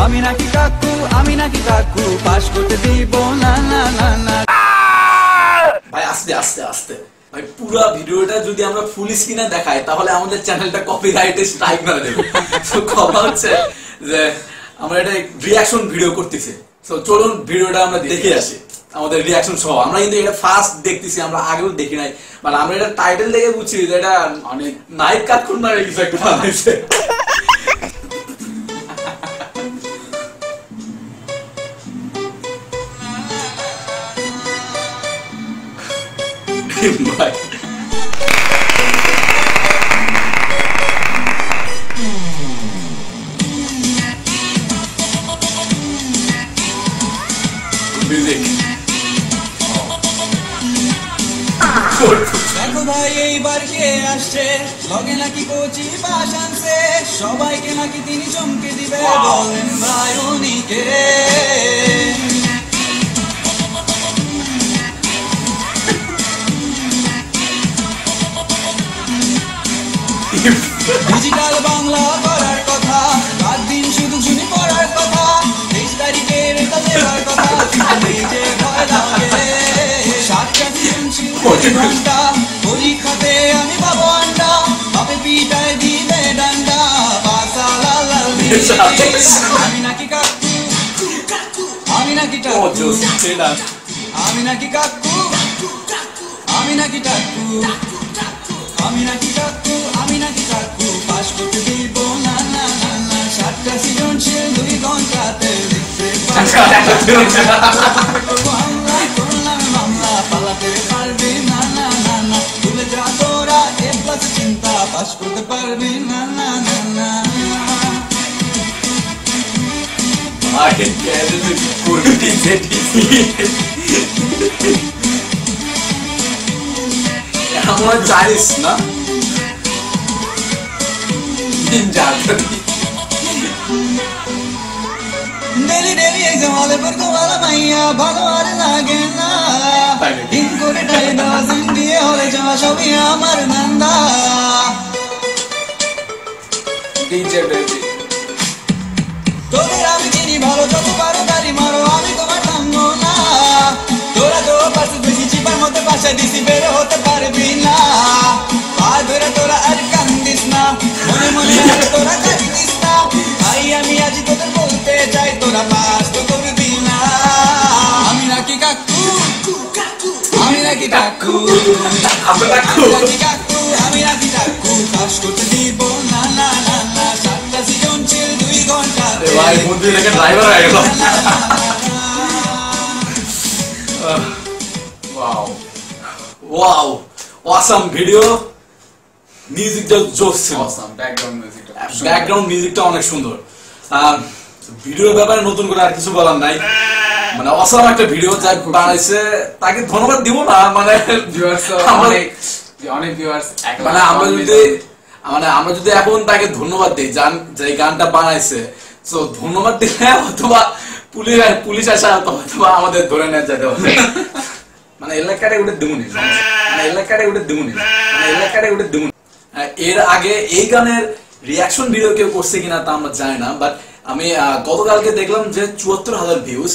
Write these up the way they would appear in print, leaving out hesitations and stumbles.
আমি নাকি কাকু পাস করতে দিব না না না না। ভাই আস্তে আস্তে আস্তে ভাই, পুরো ভিডিওটা যদি আমরা ফুল স্ক্রিনে দেখাই তাহলে আমাদের চ্যানেলটা কপিরাইটে স্ট্রাইক মেরে দেবে। তো কথা হচ্ছে যে আমরা এটা রিঅ্যাকশন ভিডিও করতেছি, তো চলুন ভিডিওটা আমরা দেখে আসি আমাদের রিঅ্যাকশন সহ। আমরা কিন্তু এটা ফার্স্ট দেখতেছি, আমরা আগেও দেখি নাই, মানে আমরা এটা টাইটেল দেখে বুঝছি যে এটা অনেক নায়ক কাকুর না কিছু একটা বানাইছে। ভাই মিউজিক দেখো ভাই এইবার কে আসছে, লগে নাকি কোচি পাশ আনছে, সবাইকে নাকি তিনি চমকে দিবে, বলেন ভাই উনিকে। ডিজিটাল বাংলা করার কথা, রাত দিন শুধু শুনি পড়ার কথা, 23 তারিখে রেখা দেওয়ার কথা, এই যে ভয় লাগে 7টা সৃজনশীল ঘন্টা, পরীক্ষাতে আমি পাবো আন্ডা, বাপে পিটায় দিবে ডান্ডা, আমি নাকি কাকু, আমি নাকি কাকু, আমি নাকি কাকু, আমি নাকি কাকু, আমি নাকি কাকু, আমি নাকি কাকু পাস করতে দিব না না না না। 7টা সৃজনশীল 2 ঘন্টাতে লিখতে মামলা পালাতে পারবি না না না না। ভুলে যা তোরা এ প্লাস চিন্তা, পাস করতে পারবি না না না না। আমার জানিস না ডেলি ডেলি এক্সাম হলে পর তোমার মাইয়া ভালো আর লাগে না, দিন করে টাই দেওয়া দিয়ে হলে যাওয়া সবই আমার নান্দা। তোদের আমি চিনি ভালো, যত পারো দাড়ি মারো, আমি তোমার থামবো না। তোরা তো পাশে বেশি চিপার মধ্যে বাসা দিছি, বেরো হতে পারবি না। পা ধরে তোরা আর কান্দিস না, মনে মনে আর তোরা কাঁদিস না। ভাই আমি আজ তোদের বলতে চাই, তোরা পাস তো করবি না। আমি নাকি কাকু, আমি নাকি কাকু, আমি নাকি কাকু, আমি নাকি কাকু পাস করতে দিব না না না না। 7টা সৃজনশীল 2 ঘন্টা, ভাই মন্দির থেকে ড্রাইভার হয়ে গেল। ওয়াও ওয়াও অসাম ভিডিও, মিউজিকটা জোস ছিল, অসাম ব্যাকগ্রাউন্ড মিউজিকটা অনেক সুন্দর। ভিডিওর ব্যাপারে নতুন করে আর কিছু বলার নাই, মানে অসাম একটা ভিডিও যা বানাইছে তাকে ধন্যবাদ দিব না, মানে ভিউয়ার্স অনেক ভিউয়ার্স, মানে আমরা যদি এখন তাকে ধন্যবাদ দিই, যে গানটা বানাইছে, তো ধন্যবাদ দিলে অথবা পুলিশ আসা অথবা আমাদের ধরে নেওয়া যেতে হবে। মানে এলাকাটা উঠে দেবুনি, মানে এলাকাটা উঠে দেবুনি, মানে এলাকাটা উঠে দেবুনি। এর আগে এই গানের রিঅ্যাকশন ভিডিও কেউ করছে কিনা তা আমরা জানি না, বাট আমি গতকালকে দেখলাম যে 74,000 ভিউজ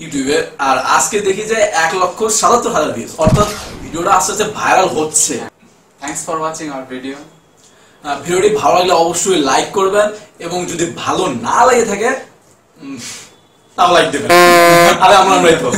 ইউটিউবে, আর আজকে দেখি যে 1,77,000 ভিউজ, অর্থাৎ ভিডিওটা আস্তে আস্তে ভাইরাল হচ্ছে। Thanks for watching hour video. ভিডিওটি ভালো লাগলে অবশ্যই লাইক করবেন, এবং যদি ভালো না লাগে থাকে তাও লাইক দেবেন। আরে আমরা তো